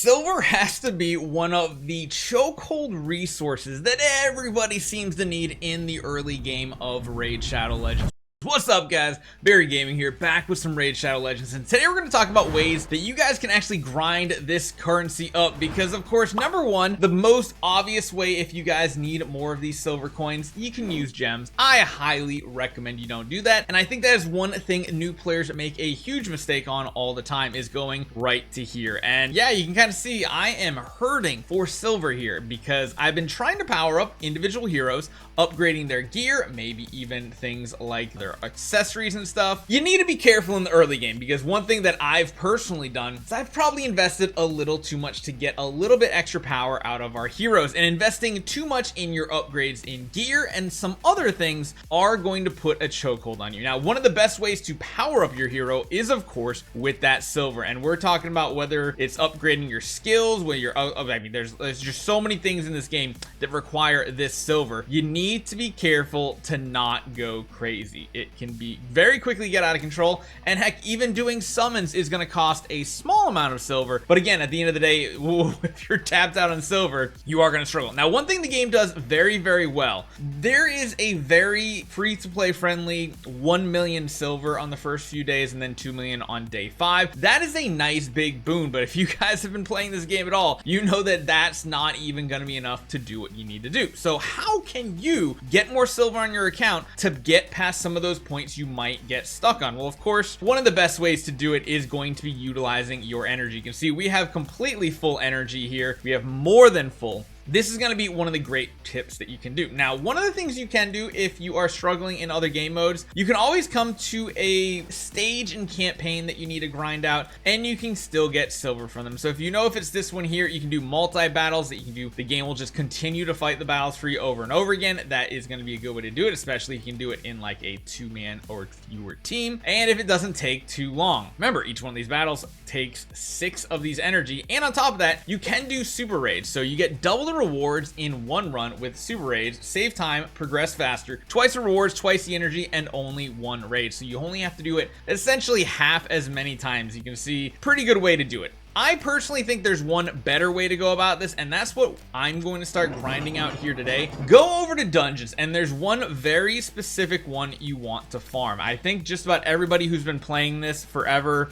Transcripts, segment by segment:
Silver has to be one of the chokehold resources that everybody seems to need in the early game of Raid Shadow Legends. What's up, guys? Barry Gaming here, back with some Raid Shadow Legends, and today we're going to talk about ways that you guys can actually grind this currency up, because of course, number one, the most obvious way if you guys need more of these silver coins, you can use gems. I highly recommend you don't do that, and I think that is one thing new players make a huge mistake on all the time, is going right to here. And yeah, you can kind of see I am hurting for silver here, because I've been trying to power up individual heroes, upgrading their gear, maybe even things like their accessories and stuff. You need to be careful in the early game, because one thing that I've personally done is I've probably invested a little too much to get a little bit extra power out of our heroes, and investing too much in your upgrades in gear and some other things are going to put a chokehold on you. Now, one of the best ways to power up your hero is of course with that silver, and we're talking about whether it's upgrading your skills, where you're I mean there's just so many things in this game that require this silver. You need to be careful to not go crazy. It can be very quickly get out of control, and heck, even doing summons is going to cost a small amount of silver, but again, at the end of the day, if you're tapped out on silver, you are going to struggle. Now, one thing the game does very, very well, there is a very free-to-play friendly 1 million silver on the first few days, and then 2 million on day 5. That is a nice big boon, but if you guys have been playing this game at all, you know that that's not even going to be enough to do what you need to do. So how can you get more silver on your account to get past some of those points you might get stuck on? Well, of course, one of the best ways to do it is going to be utilizing your energy. You can see we have completely full energy here. We have more than full. This is going to be one of the great tips that you can do. Now, one of the things you can do if you are struggling in other game modes, you can always come to a stage and campaign that you need to grind out, and you can still get silver from them. So if you know if it's this one here, you can do multi-battles that you can do. The game will just continue to fight the battles for you over and over again. That is going to be a good way to do it, especially if you can do it in like a 2-man or fewer team, and if it doesn't take too long. Remember, each one of these battles takes 6 of these energy, and on top of that, you can do super raids, so you get double the rewards in one run with super raids, save time, progress faster, twice the rewards, twice the energy, and only 1 raid. So you only have to do it essentially half as many times. You can see, pretty good way to do it. I personally think there's one better way to go about this, and that's what I'm going to start grinding out here today. Go over to dungeons, and there's one very specific one you want to farm. I think just about everybody who's been playing this forever,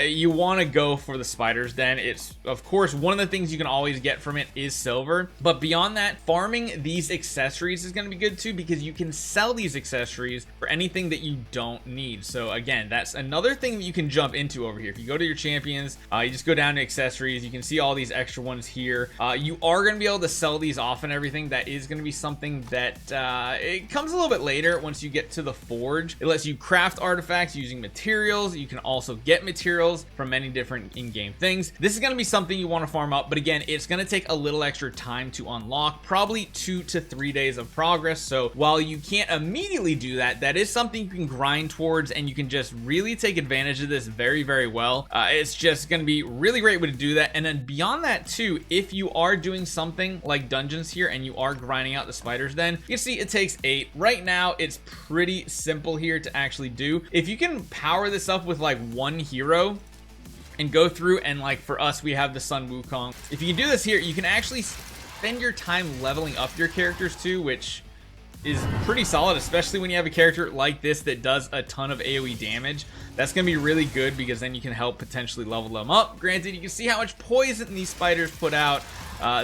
you want to go for the spider's den. It's, of course, one of the things you can always get from it is silver, but beyond that, farming these accessories is going to be good too, because you can sell these accessories for anything that you don't need. So again, that's another thing that you can jump into over here. If you go to your champions, you just go down to accessories, you can see all these extra ones here. You are going to be able to sell these off and everything. That is going to be something that it comes a little bit later once you get to the forge. It lets you craft artifacts using materials. You can also get materials from many different in-game things. This is going to be something you want to farm up, but again, it's going to take a little extra time to unlock, probably 2 to 3 days of progress. So while you can't immediately do that, that is something you can grind towards, and you can just really take advantage of this very, very well. It's just going to be really great way to do that. And then beyond that too, if you are doing something like dungeons here and you are grinding out the spiders, then you can see it takes 8 right now. It's pretty simple here to actually do. If you can power this up with like 1 hero and go through, and like for us, we have the Sun Wukong. If you can do this here, you can actually spend your time leveling up your characters too, which is pretty solid, especially when you have a character like this that does a ton of AoE damage. That's going to be really good, because then you can help potentially level them up. Granted, you can see how much poison these spiders put out.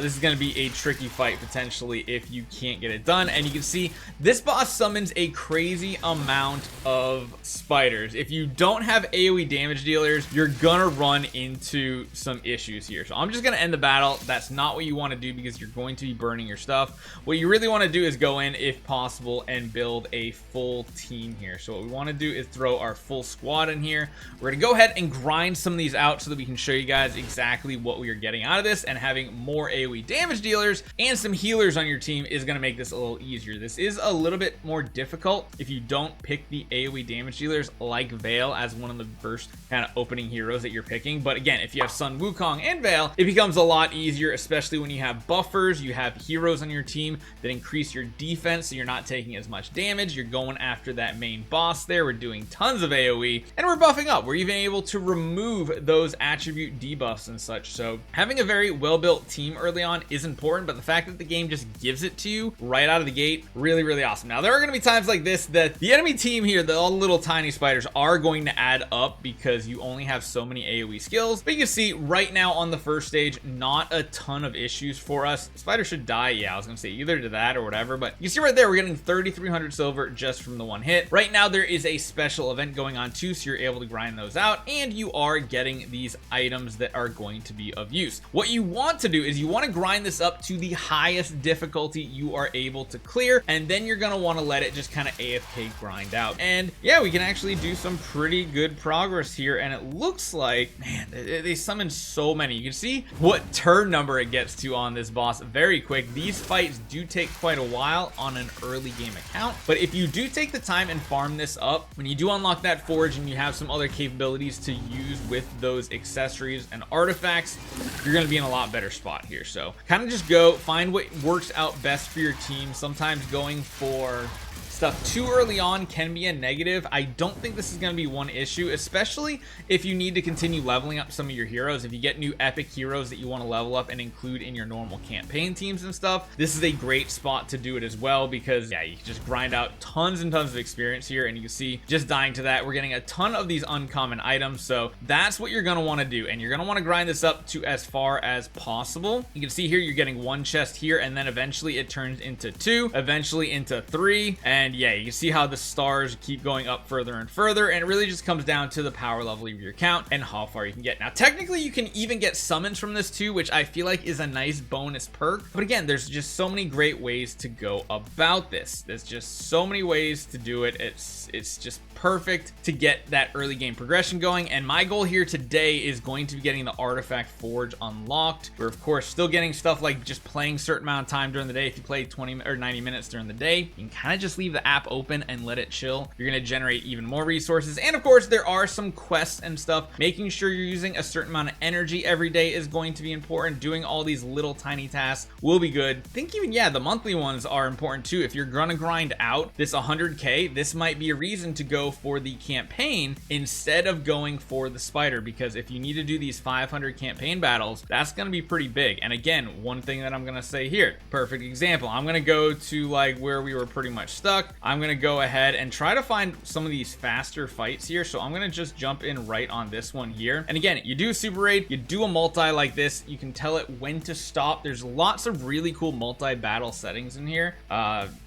This is going to be a tricky fight potentially if you can't get it done. And you can see this boss summons a crazy amount of spiders. If you don't have AoE damage dealers, you're gonna run into some issues here. So I'm just gonna end the battle. That's not what you want to do, because you're going to be burning your stuff. What you really want to do is go in, if possible, and build a full team here. So what we want to do is throw our full squad in here. We're gonna go ahead and grind some of these out so that we can show you guys exactly what we are getting out of this and having more more AoE damage dealers and some healers on your team is going to make this a little easier. This is a little bit more difficult if you don't pick the AoE damage dealers like Vale as one of the first kind of opening heroes that you're picking. But again, if you have Sun Wukong and Vale, it becomes a lot easier, especially when you have buffers, you have heroes on your team that increase your defense so you're not taking as much damage. You're going after that main boss there. We're doing tons of AoE and we're buffing up. We're even able to remove those attribute debuffs and such. So having a very well-built team early on is important, but the fact that the game just gives it to you right out of the gate, really, really awesome. Now, there are going to be times like this that the enemy team here, all the little tiny spiders, are going to add up because you only have so many AoE skills. But you can see right now on the first stage, not a ton of issues for us. Spider should die. Yeah, I was going to say either to that or whatever, but you see right there, we're getting 3,300 silver just from the one hit. Right now, there is a special event going on too, so you're able to grind those out, and you are getting these items that are going to be of use. What you want to do is you want to grind this up to the highest difficulty you are able to clear, and then you're going to want to let it just kind of AFK grind out. And yeah, we can actually do some pretty good progress here, and it looks like, man, they summoned so many. You can see what turn number it gets to on this boss very quick. These fights do take quite a while on an early game account, but if you do take the time and farm this up, when you do unlock that forge and you have some other capabilities to use with those accessories and artifacts, you're going to be in a lot better spot here. So kind of just go find what works out best for your team. Sometimes going for stuff too early on can be a negative. I don't think this is going to be one issue, especially if you need to continue leveling up some of your heroes. If you get new epic heroes that you want to level up and include in your normal campaign teams and stuff, this is a great spot to do it as well, because yeah, you can just grind out tons and tons of experience here. And you can see just dying to that, we're getting a ton of these uncommon items. So that's what you're going to want to do, and you're going to want to grind this up to as far as possible. You can see here you're getting one chest here, and then eventually it turns into 2, eventually into 3, and yeah, you can see how the stars keep going up further and further, and it really just comes down to the power level of your account and how far you can get. Now, technically, you can even get summons from this too, which I feel like is a nice bonus perk. But again, there's just so many great ways to go about this. There's just so many ways to do it. It's just perfect to get that early game progression going. And my goal here today is going to be getting the artifact forge unlocked. We're of course still getting stuff like just playing a certain amount of time during the day. If you play 20 or 90 minutes during the day, you can kind of just leave the app open and let it chill. You're going to generate even more resources. And of course, there are some quests and stuff. Making sure you're using a certain amount of energy every day is going to be important. Doing all these little tiny tasks will be good. I think even, yeah, the monthly ones are important too. If you're going to grind out this 100k, this might be a reason to go for the campaign instead of going for the spider, because if you need to do these 500 campaign battles, that's going to be pretty big. And again, one thing that I'm going to say here, perfect example, I'm going to go to like where we were pretty much stuck. I'm going to go ahead and try to find some of these faster fights here. So I'm going to just jump in right on this one here. And again, you do a super raid, you do a multi like this, you can tell it when to stop. There's lots of really cool multi-battle settings in here.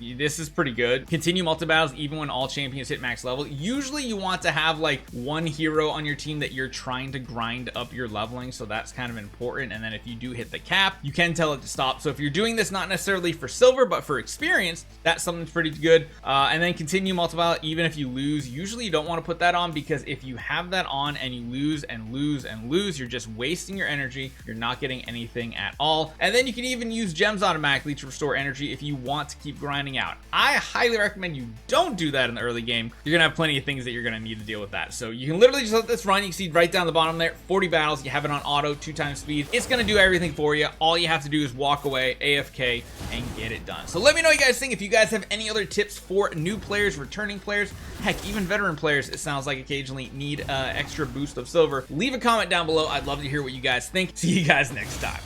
This is pretty good. Continue multi-battles even when all champions hit max level. Usually you want to have like one hero on your team that you're trying to grind up your leveling, so that's kind of important. And then if you do hit the cap, you can tell it to stop. So if you're doing this not necessarily for silver but for experience, that's something pretty good. And then continue multi-battle even if you lose. Usually you don't want to put that on, because if you have that on and you lose and lose and lose, you're just wasting your energy. You're not getting anything at all. And then you can even use gems automatically to restore energy if you want to keep grinding out. I highly recommend you don't do that in the early game. You're gonna have plenty of things that you're gonna need to deal with that. So you can literally just let this run. You can see right down the bottom there, 40 battles. You have it on auto, 2x speed. It's gonna do everything for you. All you have to do is walk away, AFK, and get it done. So let me know what you guys think. If you guys have any other tips for new players, returning players, heck, even veteran players, it sounds like occasionally need extra boost of silver, leave a comment down below. I'd love to hear what you guys think. See you guys next time.